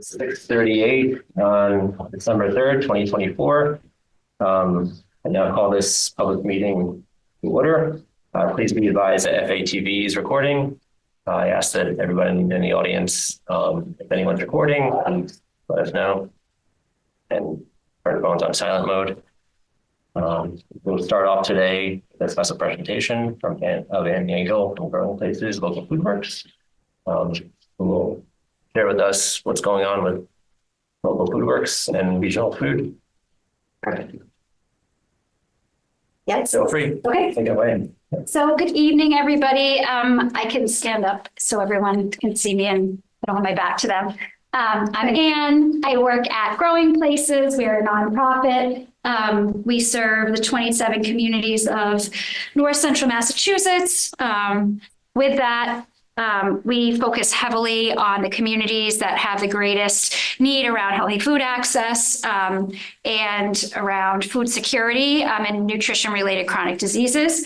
6:38 on December 3rd, 2024. I now call this public meeting to order. Please be advised that FATV is recording. I ask that everybody in the audience, if anyone's recording, please let us know and turn phones on silent mode. We'll start off today with a special presentation from Andy Engel from Growing Places Local Food Works, who will share with us what's going on with Local Food Works and regional food. Yes. Feel free. Okay. Take it away. So good evening, everybody. I can stand up so everyone can see me and I don't have my back to them. I'm Anne. I work at Growing Places. We're a nonprofit. We serve the 27 communities of North Central Massachusetts. With that, we focus heavily on the communities that have the greatest need around healthy food access and around food security and nutrition-related chronic diseases.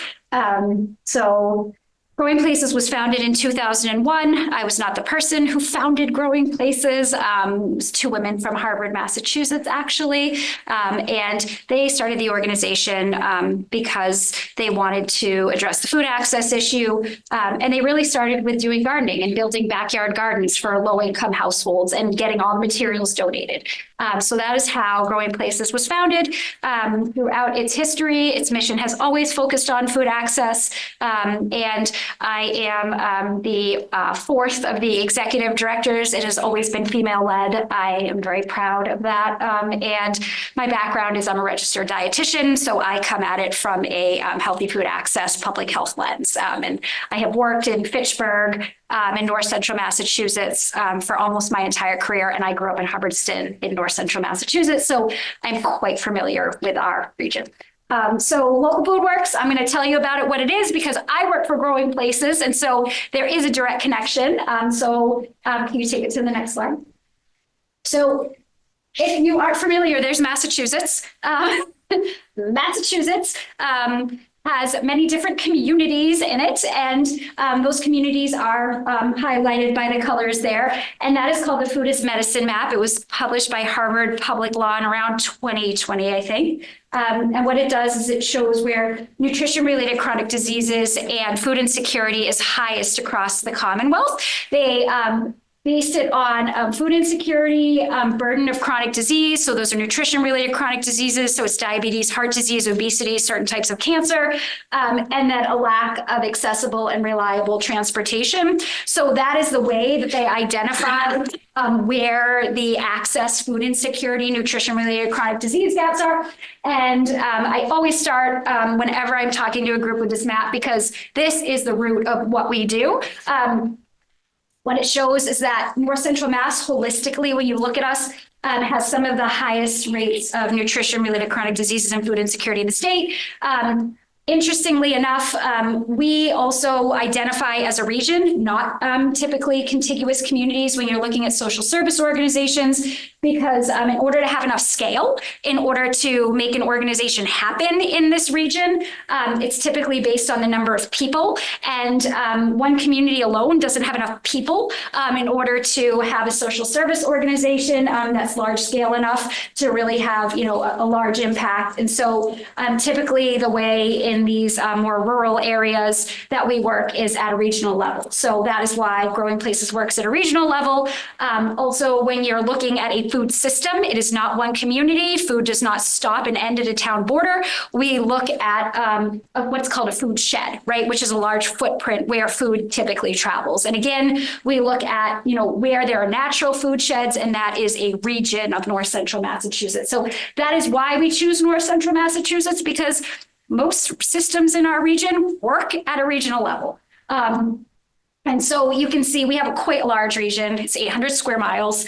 So Growing Places was founded in 2001. I was not the person who founded Growing Places. It was two women from Harvard, Massachusetts, actually. And they started the organization because they wanted to address the food access issue. And they really started with doing gardening and building backyard gardens for low-income households and getting all the materials donated. So that is how Growing Places was founded. Throughout its history, its mission has always focused on food access. And I am the fourth of the executive directors. It has always been female-led. I am very proud of that. And my background is I'm a registered dietitian, so I come at it from a healthy food access public health lens. And I have worked in Fitchburg, in North Central Massachusetts for almost my entire career. And I grew up in Hubbardston in North Central Massachusetts. So I'm quite familiar with our region. So Local Food Works, I'm going to tell you about it, what it is, because I work for Growing Places. And so there is a direct connection. Can you take it to the next slide? So if you aren't familiar, there's Massachusetts. Massachusetts has many different communities in it, and those communities are highlighted by the colors there, and that is called the Food is Medicine map. It was published by Harvard Public Law in around 2020, I think. And what it does is it shows where nutrition-related chronic diseases and food insecurity is highest across the Commonwealth. They based it on food insecurity, burden of chronic disease. So those are nutrition-related chronic diseases. So it's diabetes, heart disease, obesity, certain types of cancer, and then a lack of accessible and reliable transportation. So that is the way that they identify where the access, food insecurity, nutrition-related chronic disease gaps are. And I always start whenever I'm talking to a group with this map, because this is the root of what we do. What it shows is that North Central Mass, holistically, when you look at us, has some of the highest rates of nutrition-related chronic diseases and food insecurity in the state. Interestingly enough, we also identify as a region, not typically contiguous communities when you're looking at social service organizations, because in order to have enough scale, in order to make an organization happen in this region, it's typically based on the number of people. And one community alone doesn't have enough people in order to have a social service organization that's large scale enough to really have, a large impact. And so typically the way in these more rural areas that we work is at a regional level. So that is why Growing Places works at a regional level. Also, when you're looking at a food system, it is not one community. Food does not stop and end at a town border. We look at what's called a food shed, right, which is a large footprint where food typically travels. And again, we look at, where there are natural food sheds, and that is a region of North Central Massachusetts. So that is why we choose North Central Massachusetts, because most systems in our region work at a regional level. And so you can see we have a quite large region. It's 800 square miles.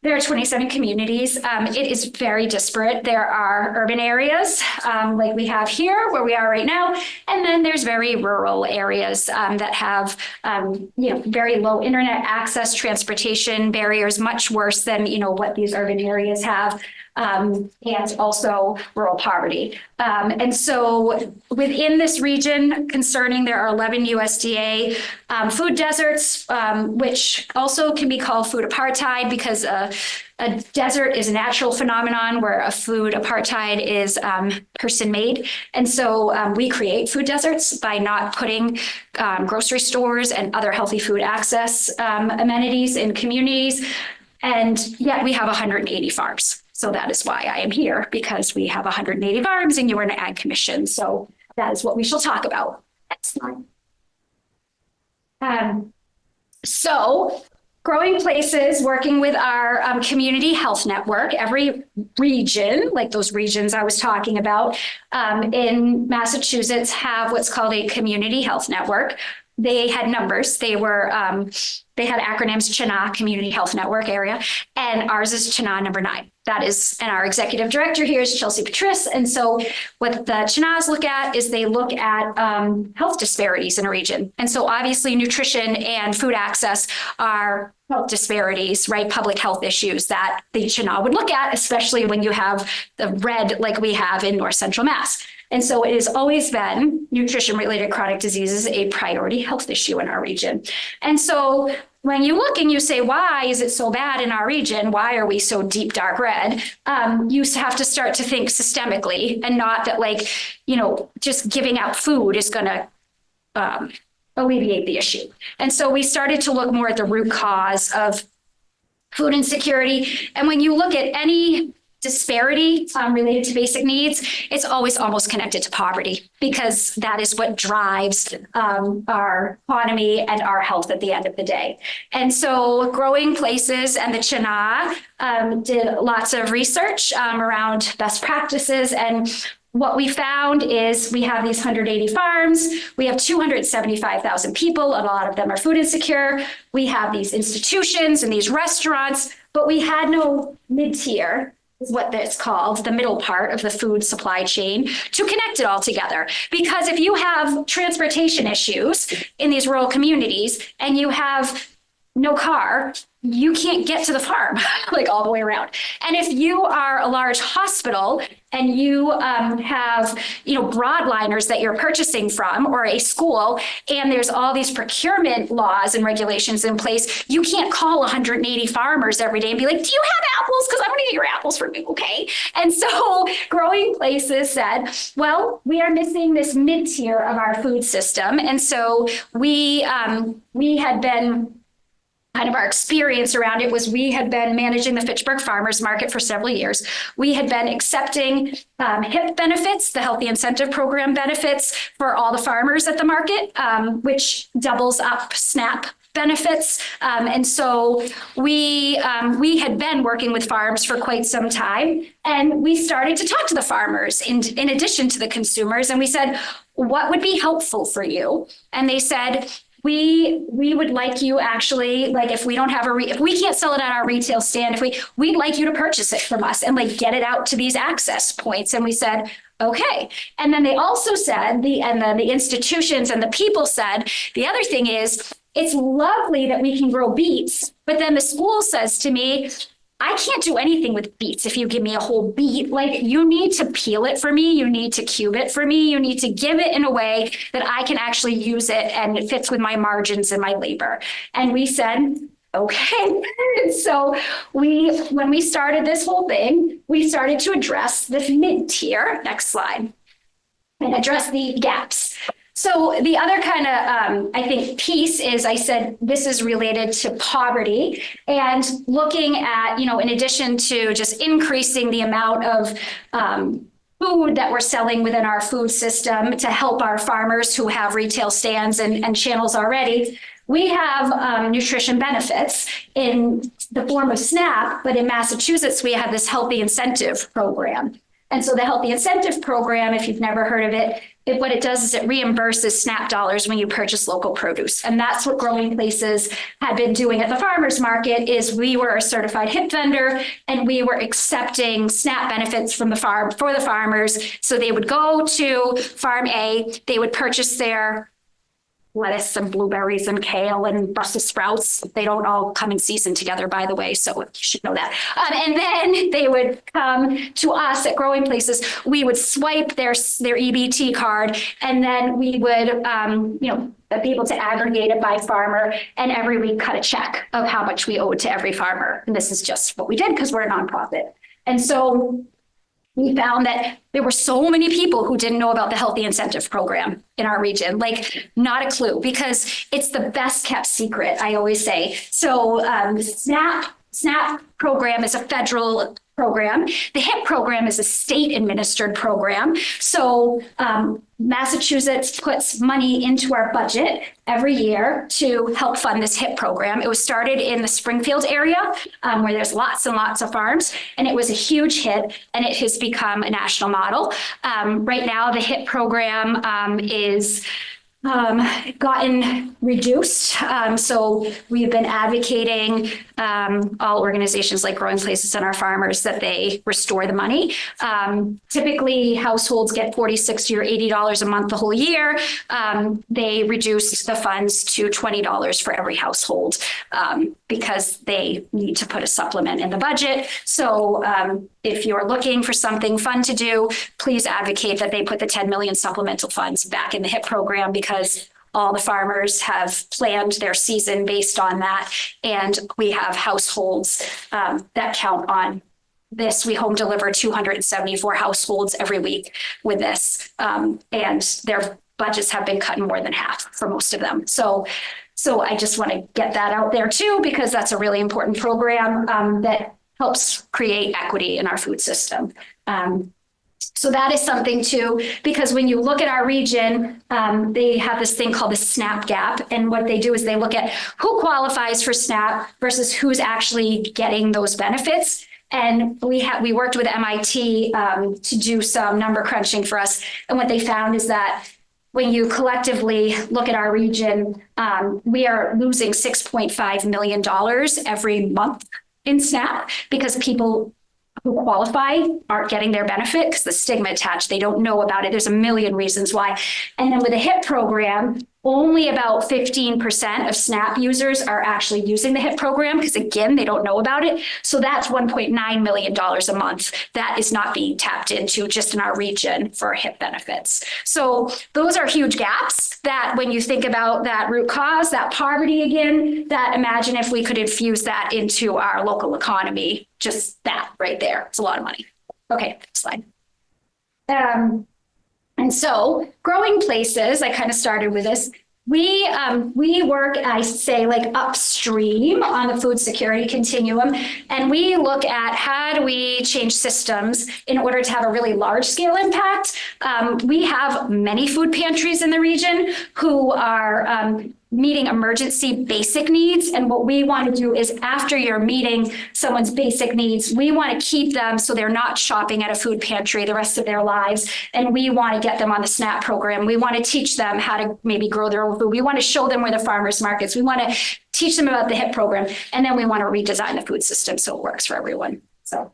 There are 27 communities. It is very disparate. There are urban areas like we have here where we are right now. And then there's very rural areas that have very low internet access, transportation barriers, much worse than what these urban areas have. and also rural poverty. And so within this region concerning, there are 11 USDA food deserts, which also can be called food apartheid because a desert is a natural phenomenon where a food apartheid is person-made. And so we create food deserts by not putting grocery stores and other healthy food access amenities in communities. And yet we have 180 farms. So that is why I am here, because we have 180 farms and you are an ag commission. So that is what we shall talk about. Next slide. So Growing Places, working with our community health network, every region, like those regions I was talking about in Massachusetts, have what's called a community health network. They had numbers. They had acronyms: CHNA, Community Health Network Area, and ours is CHNA number 9. That is, and our executive director here is Chelsea Patrice. And so what the CHNAs look at is they look at health disparities in a region. And so obviously nutrition and food access are health disparities, right? Public health issues that the CHNA would look at, especially when you have the red like we have in North Central Mass. And so it has always been nutrition-related chronic diseases, a priority health issue in our region. And so when you look and you say, why is it so bad in our region? Why are we so deep, dark red? You have to start to think systemically, and not that, like, just giving out food is going to alleviate the issue. And so we started to look more at the root cause of food insecurity. And when you look at any disparity related to basic needs, it's always almost connected to poverty, because that is what drives our economy and our health at the end of the day. And so Growing Places and the CHNA did lots of research around best practices. And what we found is we have these 180 farms, we have 275,000 people, a lot of them are food insecure. We have these institutions and these restaurants, but we had no mid-tier, is what it's called, the middle part of the food supply chain, to connect it all together. Because if you have transportation issues in these rural communities and you have no car, you can't get to the farm like all the way around. And if you are a large hospital and you have, broadliners that you're purchasing from, or a school, and there's all these procurement laws and regulations in place, you can't call 180 farmers every day and be like, do you have apples? Because I want to get your apples from you, okay? And so Growing Places said, well, we are missing this mid-tier of our food system. And so we had been, kind of our experience around it was, we had been managing the Fitchburg Farmers Market for several years. We had been accepting HIP benefits, the Healthy Incentive Program benefits, for all the farmers at the market, which doubles up SNAP benefits. And so we had been working with farms for quite some time, and we started to talk to the farmers in addition to the consumers. And we said, what would be helpful for you? And they said, we would like you, actually, like, if we don't have if we can't sell it at our retail stand, we'd like you to purchase it from us and get it out to these access points. And we said, okay. And then they also said, the institutions and the people said, the other thing is, it's lovely that we can grow beets, but then the school says to me, I can't do anything with beets if you give me a whole beet. You need to peel it for me. You need to cube it for me. You need to give it in a way that I can actually use it and it fits with my margins and my labor. And we said, okay. So when we started this whole thing, we started to address the mid-tier, next slide, and address the gaps. So the other kind of, I think, piece is, I said, this is related to poverty, and looking at, in addition to just increasing the amount of food that we're selling within our food system to help our farmers who have retail stands and channels already, we have nutrition benefits in the form of SNAP, but in Massachusetts, we have this Healthy Incentive Program. And so the Healthy Incentive Program, if you've never heard of it, what it does is it reimburses SNAP dollars when you purchase local produce. And that's what Growing Places had been doing at the farmers market. Is we were a certified HIP vendor, and we were accepting SNAP benefits from the farm for the farmers. So they would go to Farm A, they would purchase their lettuce and blueberries and kale and Brussels sprouts. They don't all come in season together, by the way, so you should know that. And then they would come to us at Growing Places. We would swipe their EBT card, and then we would, be able to aggregate it by farmer, and every week cut a check of how much we owed to every farmer. And this is just what we did because we're a nonprofit. And so we found that there were so many people who didn't know about the Healthy Incentive Program in our region, like not a clue, because it's the best kept secret, I always say. So the SNAP program is a federal program. The HIP program is a state administered program. So Massachusetts puts money into our budget every year to help fund this HIP program. It was started in the Springfield area where there's lots and lots of farms, and it was a huge hit, and it has become a national model. Right now, the HIP program is gotten reduced. So we've been advocating all organizations like Growing Places and our farmers that they restore the money. Typically, households get $46 or $80 a month the whole year. They reduced the funds to $20 for every household because they need to put a supplement in the budget. So if you're looking for something fun to do, please advocate that they put the 10 million supplemental funds back in the HIP program, because all the farmers have planned their season based on that. And we have households that count on this. We home deliver 274 households every week with this. And their budgets have been cut in more than half for most of them. So I just want to get that out there too, because that's a really important program that helps create equity in our food system. So that is something too, because when you look at our region, they have this thing called the SNAP gap. And what they do is they look at who qualifies for SNAP versus who's actually getting those benefits. And we worked with MIT to do some number crunching for us. And what they found is that when you collectively look at our region, we are losing $6.5 million every month in SNAP because people who qualify aren't getting their benefit because the stigma attached, they don't know about it. There's a million reasons why. And then with the HIP program, only about 15% of SNAP users are actually using the HIP program because, again, they don't know about it. So that's $1.9 million a month that is not being tapped into just in our region for HIP benefits. So those are huge gaps that when you think about that root cause, that poverty again, that imagine if we could infuse that into our local economy, just that right there. It's a lot of money. Okay, next slide. And so Growing Places, I kind of started with this. We work, I say, like upstream on the food security continuum, and we look at how do we change systems in order to have a really large scale impact. We have many food pantries in the region who are meeting emergency basic needs. And what we want to do is after you're meeting someone's basic needs, we want to keep them so they're not shopping at a food pantry the rest of their lives. And we want to get them on the SNAP program. We want to teach them how to maybe grow their own food. We want to show them where the farmers markets. We want to teach them about the HIP program. And then we want to redesign the food system so it works for everyone. So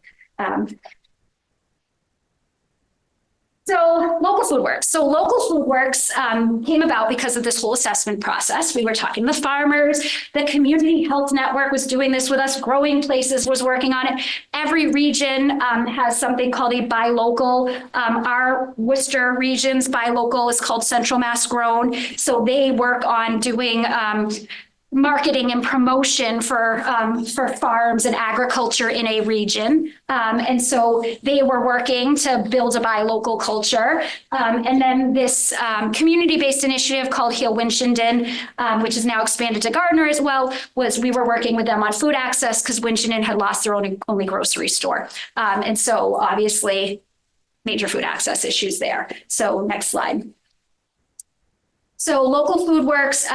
Local Food Works. So Local Food Works came about because of this whole assessment process. We were talking to the farmers. The Community Health Network was doing this with us. Growing Places was working on it. Every region has something called a buy local. Our Worcester region's buy local is called Central Mass Grown. So they work on doing marketing and promotion for farms and agriculture in a region. And so they were working to build a buy local culture. And then this community-based initiative called Heal Winchendon, which is now expanded to Gardner as well, we were working with them on food access because Winchendon had lost their only grocery store. And so obviously major food access issues there. So next slide. So Local Food Works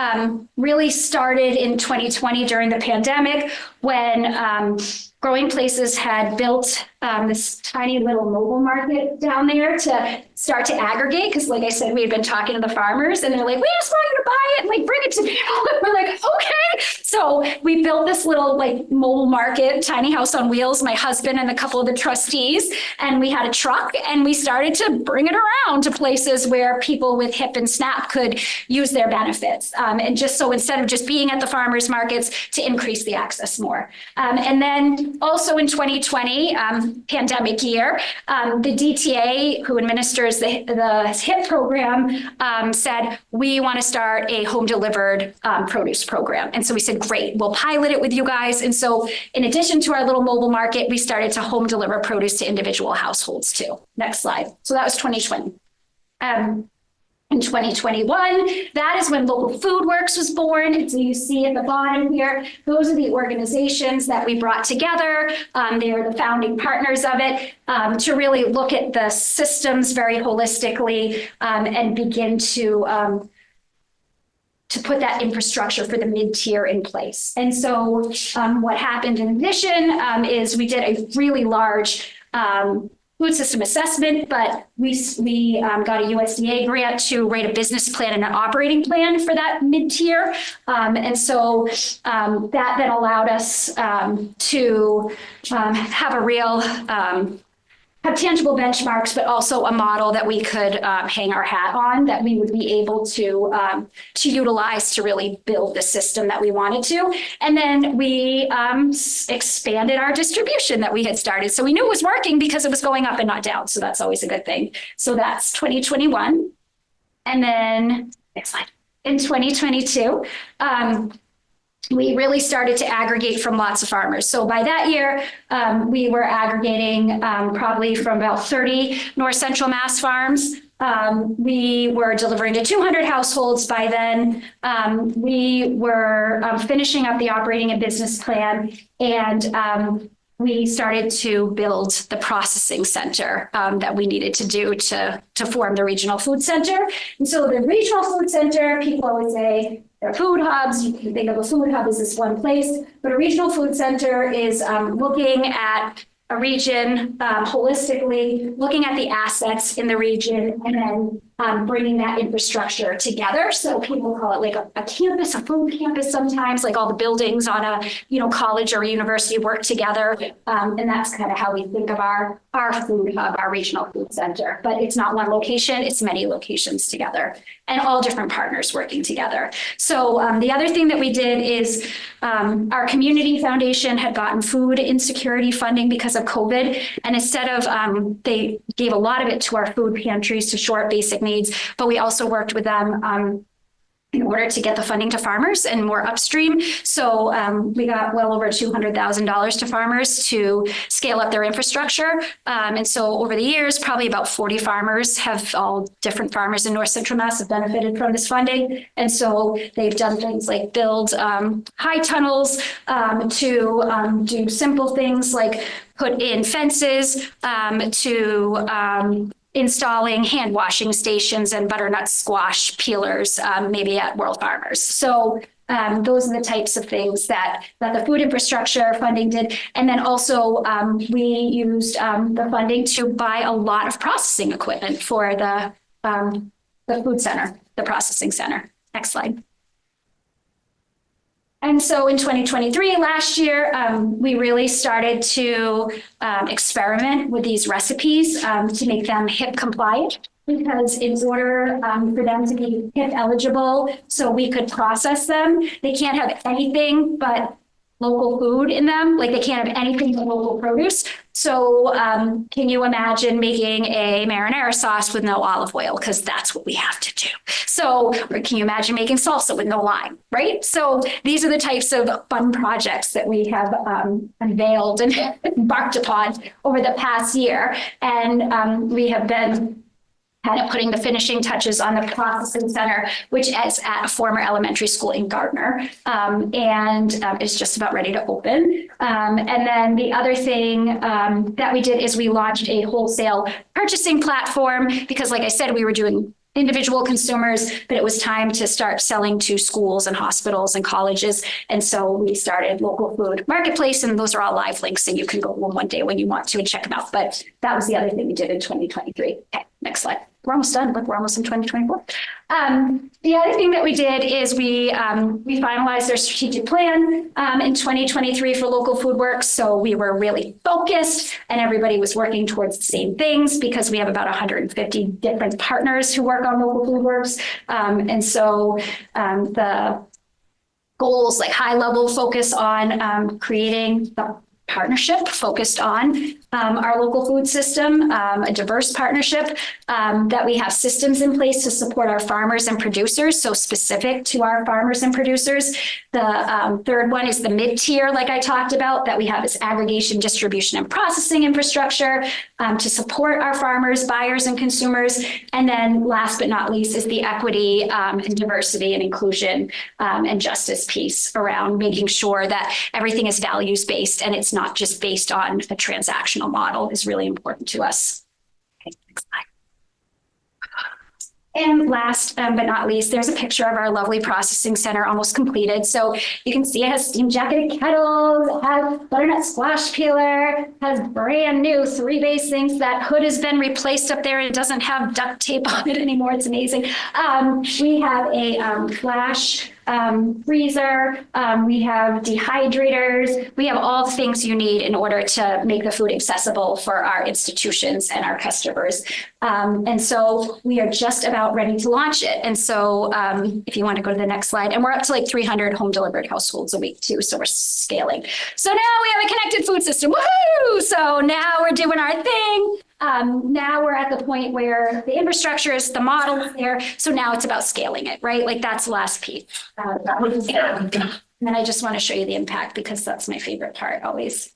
really started in 2020 during the pandemic when Growing Places had built this tiny little mobile market down there to start to aggregate, because like I said, we had been talking to the farmers and they're like, we just want you to buy it and like bring it to people. And we're like, okay. So we built this little like mobile market, tiny house on wheels, my husband and a couple of the trustees, and we had a truck and we started to bring it around to places where people with HIP and SNAP could use their benefits. And just so instead of just being at the farmers markets, to increase the access more. And then also in 2020, pandemic year, the DTA, who administers the HIP program, said, we want to start a home delivered produce program. And so we said, great, we'll pilot it with you guys. And so in addition to our little mobile market, we started to home deliver produce to individual households too. Next slide. So that was 2020. In 2021, that is when Local Food Works was born. And so you see at the bottom here, those are the organizations that we brought together. They are the founding partners of it, to really look at the systems very holistically, and begin to put that infrastructure for the mid-tier in place. And so what happened in addition is we did a really large food system assessment, but we got a USDA grant to write a business plan and an operating plan for that mid-tier. And so that then allowed us to have a real have tangible benchmarks, but also a model that we could hang our hat on, that we would be able to utilize to really build the system that we wanted to. And then we expanded our distribution that we had started. So we knew it was working because it was going up and not down. So that's always a good thing. So that's 2021. And then next slide. In 2022, we really started to aggregate from lots of farmers. So by that year, we were aggregating probably from about 30 North Central Mass farms. We were delivering to 200 households by then. We were finishing up the operating and business plan, and we started to build the processing center that we needed to do to form the regional food center. And so the regional food center, people always say, they're food hubs. You can think of a food hub as this one place, but a regional food center is looking at a region holistically, looking at the assets in the region, and then bringing that infrastructure together. So people call it like a campus, a food campus sometimes, like all the buildings on a college or a university work together. And that's kind of how we think of our food hub, our regional food center. But it's not one location, it's many locations together and all different partners working together. So the other thing that we did is our community foundation had gotten food insecurity funding because of COVID. And instead of, they gave a lot of it to our food pantries to shore up basic needs, but we also worked with them in order to get the funding to farmers and more upstream. So we got well over $200,000 to farmers to scale up their infrastructure. And so over the years, probably about 40 farmers all different farmers in North Central Mass have benefited from this funding. And so they've done things like build high tunnels to do simple things like put in fences to installing hand washing stations and butternut squash peelers, maybe at World Farmers. So those are the types of things that the food infrastructure funding did. And then also we used the funding to buy a lot of processing equipment for the food center, the processing center. Next slide. And so in 2023, last year, we really started to experiment with these recipes to make them HIP compliant, because in order for them to be HIP eligible, so we could process them, they can't have anything but local food in them. Like they can't have anything but local produce. So can you imagine making a marinara sauce with no olive oil? Because that's what we have to do. So, or can you imagine making salsa with no lime, right? So these are the types of fun projects that we have unveiled and embarked upon over the past year. And we have been kind of putting the finishing touches on the processing center, which is at a former elementary school in Gardner, and is just about ready to open. And then the other thing that we did is we launched a wholesale purchasing platform, because like I said, we were doing individual consumers, but it was time to start selling to schools and hospitals and colleges. And so we started Local Food Marketplace, and those are all live links, and you can go one day when you want to and check them out. But that was the other thing we did in 2023. Okay, next slide. We're almost done. Look, we're almost in 2024. The other thing that we did is we finalized our strategic plan in 2023 for Local Food Works. So we were really focused, and everybody was working towards the same things because we have about 150 different partners who work on Local Food Works. And so the goals, like high level focus on creating the partnership focused on our local food system, a diverse partnership, that we have systems in place to support our farmers and producers, so specific to our farmers and producers. The third one is the mid-tier, like I talked about, that we have this aggregation, distribution, and processing infrastructure to support our farmers, buyers, and consumers. And then last but not least is the equity and diversity and inclusion and justice piece around making sure that everything is values-based and it's not just based on a transactional model is really important to us. Okay, next slide. And last but not least, there's a picture of our lovely processing center almost completed. So you can see it has steam jacketed kettles, it has butternut squash peeler, has brand new 3-bay sinks. That hood has been replaced up there. It doesn't have duct tape on it anymore. It's amazing. We have a flash freezer, we have dehydrators, we have all the things you need in order to make the food accessible for our institutions and our customers. And so we are just about ready to launch it. And so if you want to go to the next slide, and we're up to like 300 home delivered households a week too, so we're scaling. So now we have a connected food system, woohoo! So now we're doing our thing. Now we're at the point where the infrastructure is, the model is there. So now it's about scaling it, right? Like that's the last piece. And then I just want to show you the impact because that's my favorite part always.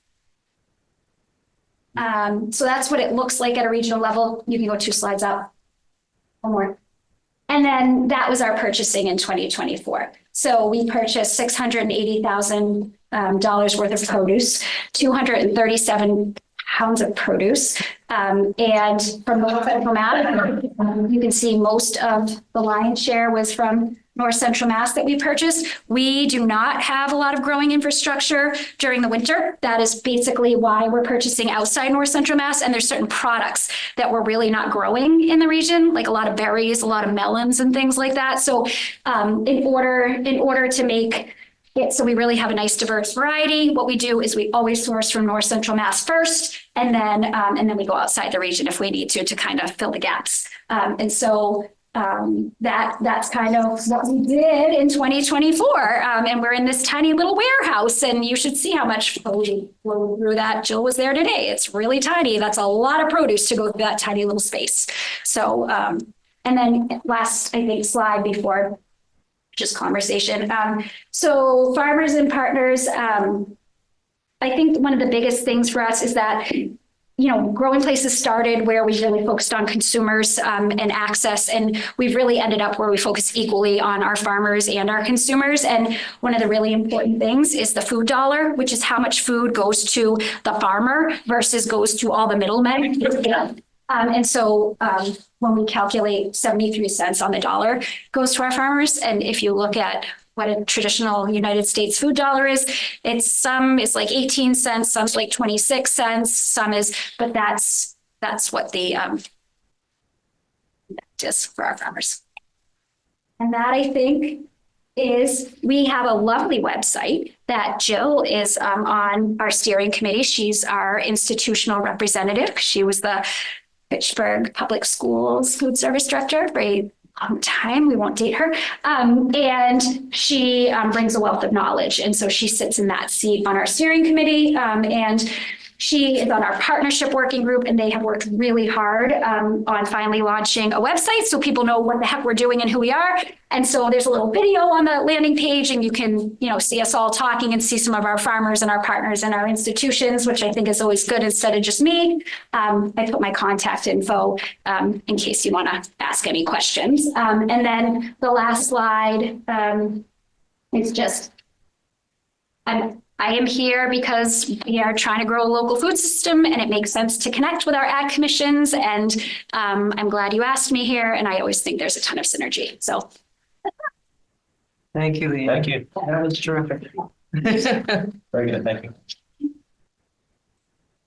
So that's what it looks like at a regional level. You can go 2 slides up. One more. And then that was our purchasing in 2024. So we purchased $680,000 worth of produce, 237 pounds of produce. And from the Central Mass, you can see most of the lion's share was from North Central Mass that we purchased. We do not have a lot of growing infrastructure during the winter. That is basically why we're purchasing outside North Central Mass. And there's certain products that we're really not growing in the region, like a lot of berries, a lot of melons and things like that. So in order to make it so we really have a nice diverse variety, what we do is we always source from North Central Mass first, and then we go outside the region if we need to kind of fill the gaps. And so that's kind of what we did in 2024. And we're in this tiny little warehouse, and you should see how much we flew through that. Jill was there today. It's really tiny. That's a lot of produce to go through that tiny little space. So, and then last, I think, slide before just conversation. So farmers and partners, I think one of the biggest things for us is that, Growing Places started where we really focused on consumers and access, and we've really ended up where we focus equally on our farmers and our consumers. And one of the really important things is the food dollar, which is how much food goes to the farmer versus goes to all the middlemen. And so when we calculate 73 cents on the dollar goes to our farmers, and if you look at what a traditional United States food dollar is, some is like 18 cents, some's like 26 cents, but that's what the is for our farmers. And that, I think, is we have a lovely website that Jill is on our steering committee. She's our institutional representative. She was the Fitchburg Public Schools food service director for a long time. We won't date her. And she brings a wealth of knowledge. And so she sits in that seat on our steering committee. And she is on our partnership working group, and they have worked really hard on finally launching a website so people know what the heck we're doing and who we are. And so there's a little video on the landing page, and you can, see us all talking and see some of our farmers and our partners and our institutions, which I think is always good instead of just me. I put my contact info in case you want to ask any questions. And then the last slide is just, I am here because we are trying to grow a local food system and it makes sense to connect with our ag commissions. And I'm glad you asked me here. And I always think there's a ton of synergy. So. Thank you, Leanne. Thank you. That was terrific. Very good. Thank you.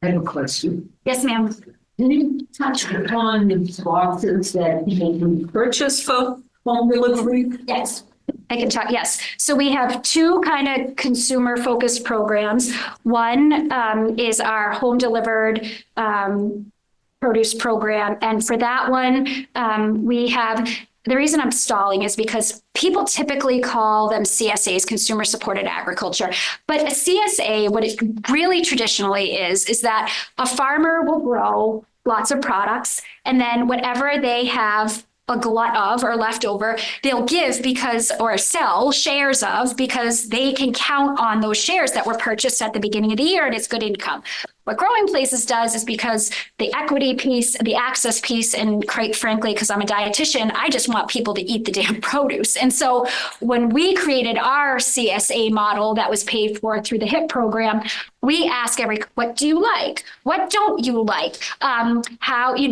I have a question. Yes, ma'am. Can you touch upon the boxes that people can purchase for home delivery? Yes. I can talk. Yes. So we have two kind of consumer focused programs. One is our home delivered produce program. And for that one, we have, the reason I'm stalling is because people typically call them CSAs, consumer supported agriculture. But a CSA, what it really traditionally is that a farmer will grow lots of products and then whatever they have a glut of or leftover, they'll give because, or sell shares of, because they can count on those shares that were purchased at the beginning of the year and it's good income. What Growing Places does is because the equity piece, the access piece, and quite frankly, because I'm a dietitian, I just want people to eat the damn produce. And so when we created our CSA model that was paid for through the HIP program, we ask what do you like? What don't you like?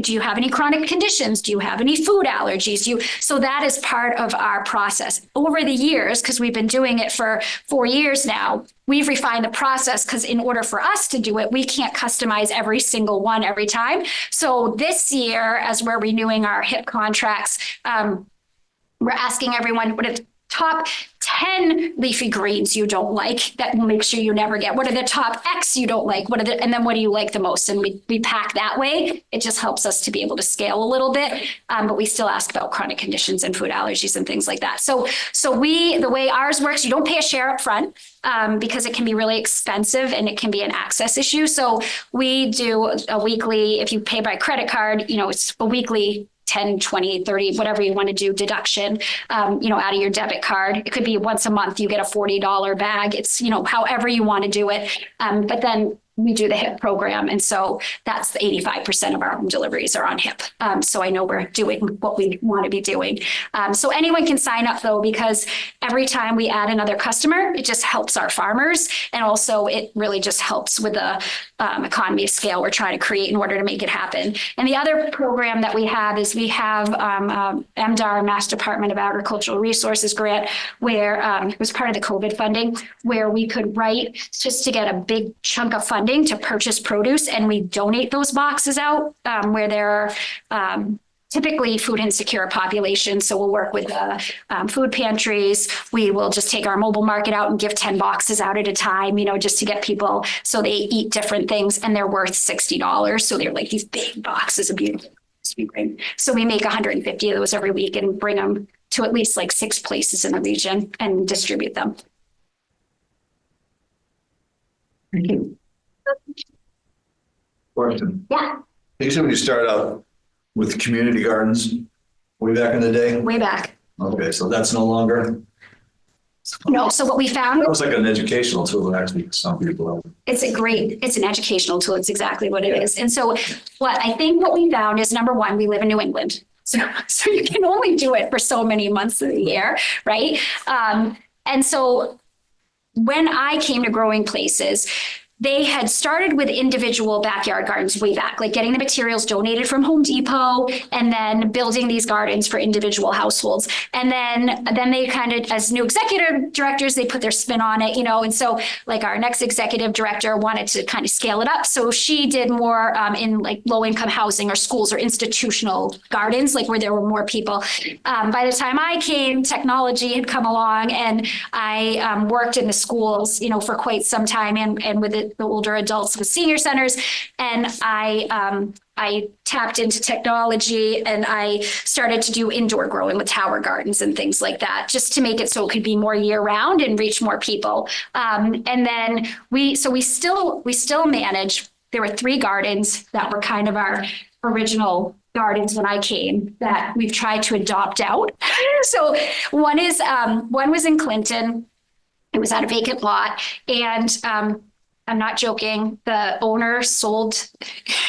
Do you have any chronic conditions? Do you have any food allergies? So that is part of our process. Over the years, because we've been doing it for 4 years now, we've refined the process because in order for us to do it, we can't customize every single one every time. So this year, as we're renewing our HIP contracts, we're asking everyone what are the top 10 leafy greens you don't like that will make sure you never get. What are the top X you don't like? And then what do you like the most? And we pack that way. It just helps us to be able to scale a little bit. But we still ask about chronic conditions and food allergies and things like that. So the way ours works, you don't pay a share up front because it can be really expensive and it can be an access issue. So we do a weekly, if you pay by credit card, it's a weekly 10, 20, 30, whatever you want to do deduction, out of your debit card. It could be once a month, you get a $40 bag. It's, however you want to do it. But then we do the HIP program. And so that's the 85% of our home deliveries are on HIP. So I know we're doing what we want to be doing. So anyone can sign up though, because every time we add another customer, it just helps our farmers. And also it really just helps with the economy of scale we're trying to create in order to make it happen. And the other program that we have is we have MDAR, Mass Department of Agricultural Resources grant, where it was part of the COVID funding, where we could write just to get a big chunk of funding to purchase produce, and we donate those boxes out where there are typically food insecure populations. So we'll work with food pantries. We will just take our mobile market out and give 10 boxes out at a time, just to get people so they eat different things, and they're worth $60. So they're like these big boxes of beautiful. So we make 150 of those every week and bring them to at least like 6 places in the region and distribute them. Thank you. Question. Yeah, You said when you started out with community gardens way back in the day? way back. Okay, so that's no longer, No, so what we found, that was like an educational tool actually for some people. it's an educational tool. It's exactly what it is. And so what we found is, number one, we live in New England. So you can only do it for so many months of the year, right? And so when I came to Growing Places, they had started with individual backyard gardens way back, like getting the materials donated from Home Depot and then building these gardens for individual households. And then they kind of, as new executive directors, they put their spin on it, and so like our next executive director wanted to kind of scale it up. So she did more in like low income housing or schools or institutional gardens, like where there were more people. By the time I came, technology had come along, and I worked in the schools, for quite some time, and with the older adults with senior centers. And I tapped into technology and I started to do indoor growing with tower gardens and things like that, just to make it so it could be more year round and reach more people. And then we still manage, there were 3 gardens that were kind of our original gardens when I came that we've tried to adopt out. So one was in Clinton. It was at a vacant lot, and I'm not joking. The owner sold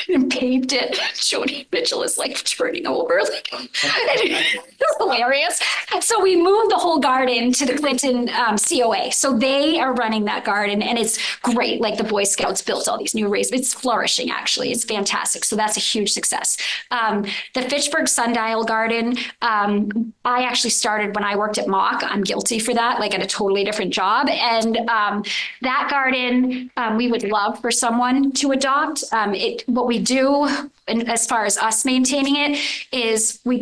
and paved it. Joni Mitchell is like turning over. Like, it's hilarious. So we moved the whole garden to the Clinton COA. So they are running that garden and it's great. Like the Boy Scouts built all these new raisins. It's flourishing, actually. It's fantastic. So that's a huge success. The Fitchburg Sundial Garden, I actually started when I worked at Mock. I'm guilty for that, like at a totally different job. And that garden, we would love for someone to adopt. What we do, and as far as us maintaining it, is we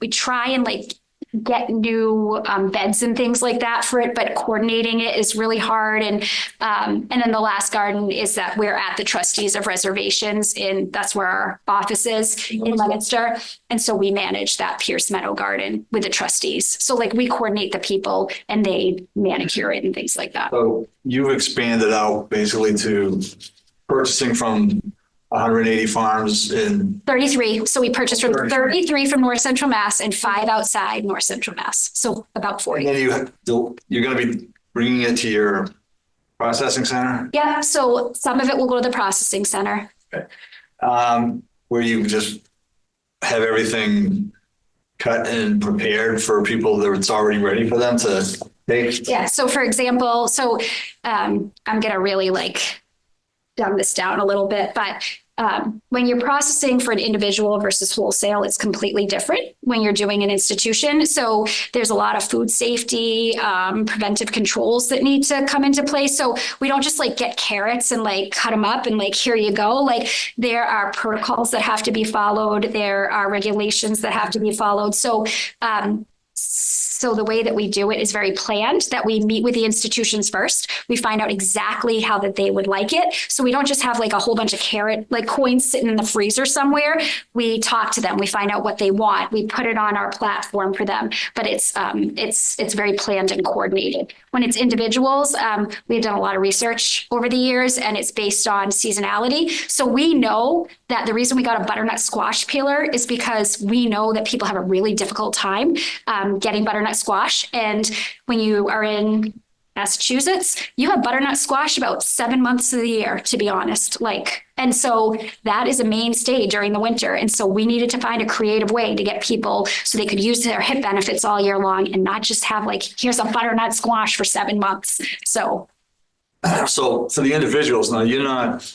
try and like get new beds and things like that for it, but coordinating it is really hard. And then the last garden is that we're at the Trustees of Reservations, and that's where our office is in Leominster. And so we manage that Pierce Meadow Garden with the trustees. So like we coordinate the people and they manicure it and things like that. So you've expanded out basically to purchasing from 180 farms in 33. So we purchased from 33. 33 from North Central Mass and 5 outside North Central Mass. So about 40. and then you're going to be bringing it to your processing center. Yeah. So some of it will go to the processing center. Where you just have everything cut and prepared for people that it's already ready for them to take. Yeah. So for example, I'm going to really like dumb this down a little bit, but when you're processing for an individual versus wholesale, it's completely different when you're doing an institution. So there's a lot of food safety, preventive controls that need to come into place. So we don't just like get carrots and like cut them up and like, here you go. Like there are protocols that have to be followed. There are regulations that have to be followed. So the way that we do it is very planned, that we meet with the institutions first. We find out exactly how that they would like it. So we don't just have like a whole bunch of carrot like coins sitting in the freezer somewhere. We talk to them. We find out what they want. We put it on our platform for them. But it's very planned and coordinated. When it's individuals, we've done a lot of research over the years, and it's based on seasonality. So we know that the reason we got a butternut squash peeler is because we know that people have a really difficult time getting butternut squash. And when you are in Massachusetts, you have butternut squash about 7 months of the year, to be honest. And so that is a mainstay during the winter. And so we needed to find a creative way to get people so they could use their HIP benefits all year long and not just have like, here's a butternut squash for 7 months. So for the individuals, now you're not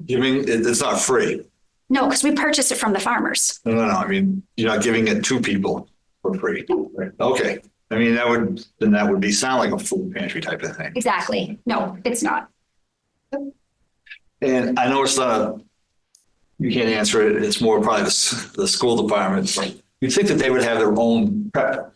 giving, it's not free. no, because we purchased it from the farmers. No. I mean, you're not giving it to people for free. Okay. I mean, that would sound like a food pantry type of thing. Exactly. No, it's not. And I know it's not, you can't answer it. It's more probably the school department. You'd think that they would have their own prep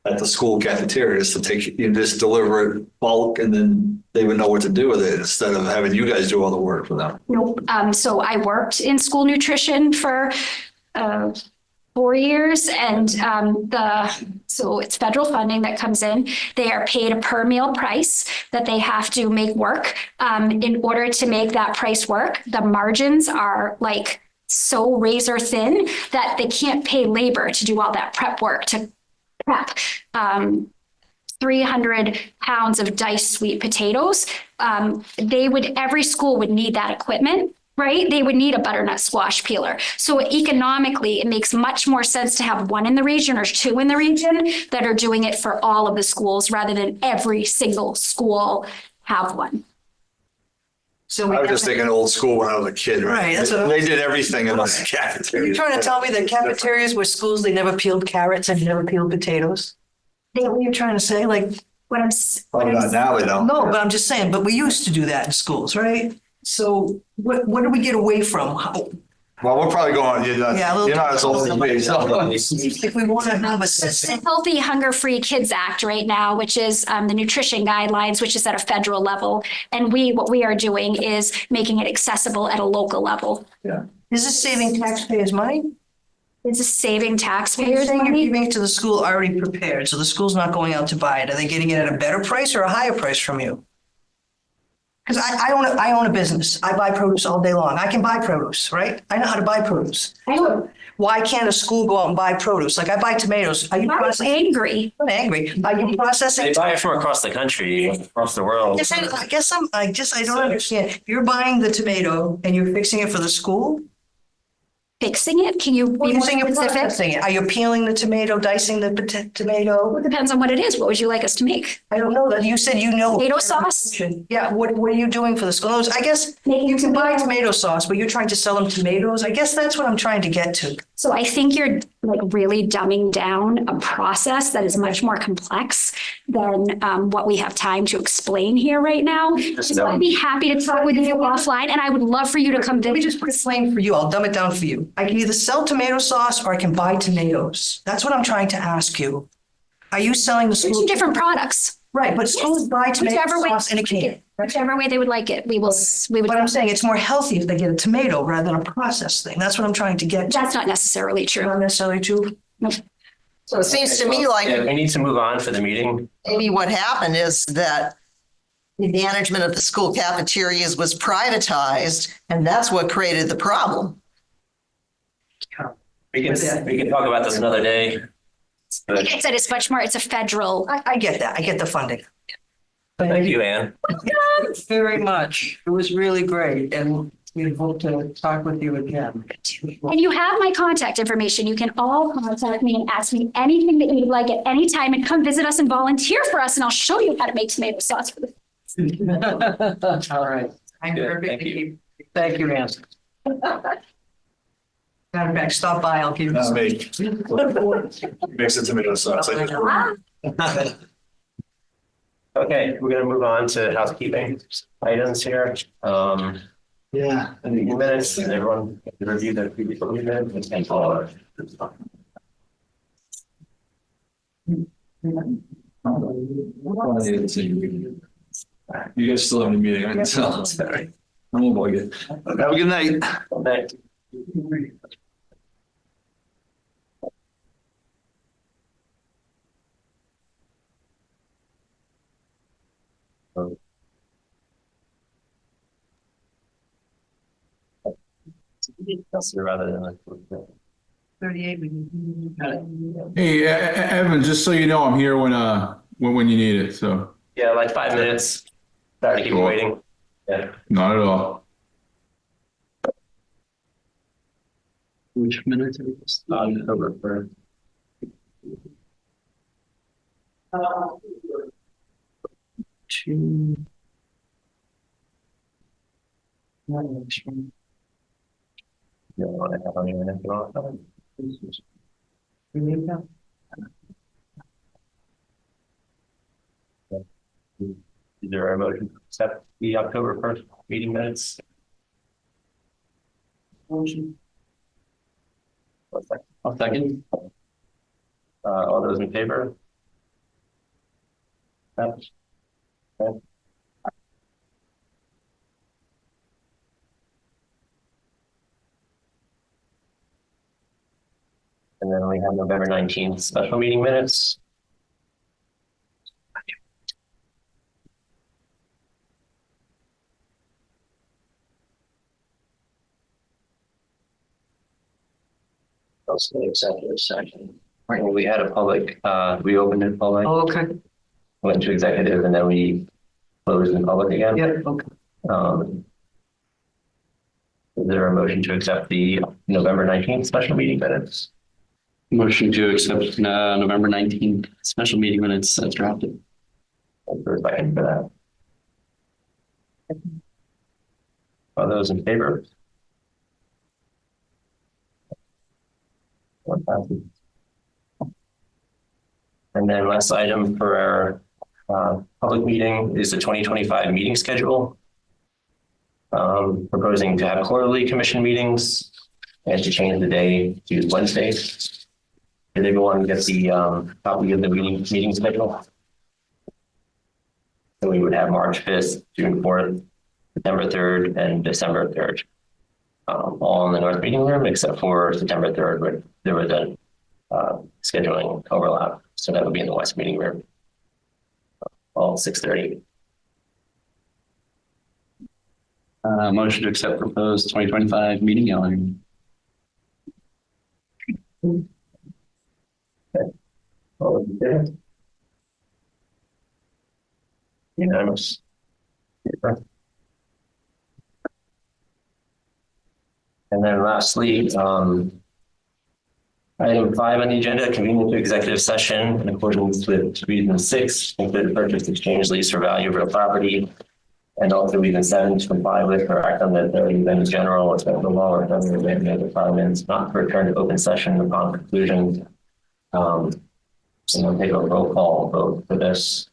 at the school cafeterias to take, you just deliver it bulk and then they would know what to do with it instead of having you guys do all the work for them. Nope. So I worked in school nutrition for 4 years, and so it's federal funding that comes in. They are paid a per meal price that they have to make work. In order to make that price work, the margins are like so razor thin that they can't pay labor to do all that prep work to prep 300 pounds of diced sweet potatoes. Every school would need that equipment. Right? They would need a butternut squash peeler. So economically, it makes much more sense to have one in the region or 2 in the region that are doing it for all of the schools rather than every single school have one. So I was just thinking old school when I was a kid, right? Right, that's what They did everything in the cafeteria. You're trying to tell me that cafeterias were schools, they never peeled carrots and never peeled potatoes? Is that what you're trying to say? Like, Probably not now, they don't. no, but I'm just saying, but we used to do that in schools, right? So what do we get away from? Well, we're probably going, you're Yeah, a little not as old as me. So. If we want to have a The system, Healthy Hunger-Free Kids Act right now, which is the nutrition guidelines, which is at a federal level. And what we are doing is making it accessible at a local level. Yeah. is this saving taxpayers money? It's a saving You're taxpayers saying you're money. giving it to the school already prepared, so the school's not going out to buy it. Are they getting it at a better price or a higher price from you? Because I own a business. I buy produce all day long. I can buy produce, right? I know how to buy produce. I know. Why can't a school go out and buy produce? Like I buy tomatoes. Are you I'm processing? angry. I'm angry. Are you processing? They buy it from across the country, across the world. I guess I don't understand. You're buying the tomato and you're fixing it for the school? Fixing it? Can you be You're more saying you're specific? processing it. Are you peeling the tomato, dicing the tomato? It depends on what it is. What would you like us to make? I don't know that. You said you know. Tomato sauce? Yeah, what are you doing for the school? I guess Making you can buy tomato- tomato sauce, but you're trying to sell them tomatoes. I guess that's what I'm trying to get to. So I think you're like really dumbing down a process that is much more complex than what we have time to explain here right now. So I'd be happy to talk with you offline, and I would love for you to come Let me visit. just put it plain for you. I'll dumb it down for you. I can either sell tomato sauce or I can buy tomatoes. That's what I'm trying to ask you. Are you selling the They're school? two different products. Right, but schools buy tomato Whichever way, sauce in a can. whichever way they would like it, we would. But I'm saying it's more healthy if they get a tomato rather than a processed thing. That's what I'm trying to get to. That's not necessarily Not true. necessarily true. So it seems to me like Yeah, we need to move on for the meeting. maybe what happened is that the management of the school cafeterias was privatized, and that's what created the problem. We can talk about this another day. But Like I said, it's much more, it's a federal. I get that. I get the funding. thank you, Anne. Very much. It was really great, and we hope to talk with you again. And you have my contact information. You can all contact me and ask me anything that you'd like at any time and come visit us and volunteer for us, and I'll show you how to make tomato sauce for the. All right. Good, thank you. Thank you, Ann. Matter of fact, stop by. I'll give you Not some. me. Mix it tomato sauce. Okay, we're gonna move on to housekeeping items here. Yeah. I think Minutes, and everyone can review the previous minutes and follow. You guys still have a meeting, I can tell. Sorry. I won't bug you. Have a good night. Thanks. Rather than like. 38. Hey, Evan, just so you know, I'm here when you need it, so Yeah, like 5 minutes. Sorry to keep you Cool. waiting. Yeah. not at all. Which minutes are this? October 1st. No, I haven't even entered on it. Is there a motion to accept the October 1st meeting minutes? Motion. I'll second. All those in favor? Okay. And then we have November 19th special meeting minutes. Also executive session. Right, well, we had a public, we opened it public, Oh, okay. went to executive, and then we closed in public again. Yep, okay. Is there a motion to accept the November 19th special meeting minutes? Motion to accept November 19th special meeting minutes as drafted. Is there a second for that? All those in favor? And then last item for our public meeting is the 2025 meeting schedule. Proposing to have quarterly commission meetings and to change the day to Wednesdays. Did everyone get the copy of the meeting schedule? So we would have March 5th, June 4th, September 3rd, and December 3rd. All in the North Meeting Room, except for September 3rd, where there was a scheduling overlap. So that would be in the West Meeting Room. All 6:30. Motion to accept proposed 2025 meeting calendar. All those in favor? Unanimous. And then lastly, item 5 on the agenda, convening to executive session in accordance with Reason 6, include purchase, exchange, lease, or value of real property. And also Reason 7, to comply with or act on the authority of any general or special law or other other requirements, not to return to open session upon conclusion. So we'll take a roll call vote for this.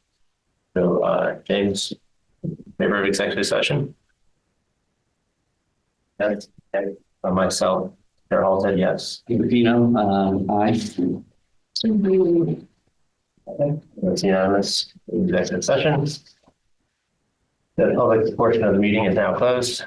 So, James, in favor of executive session? Yes. Okay. Myself, Carol said yes. Pino, aye. Okay. That's unanimous. Executive session. The public portion of the meeting is now closed.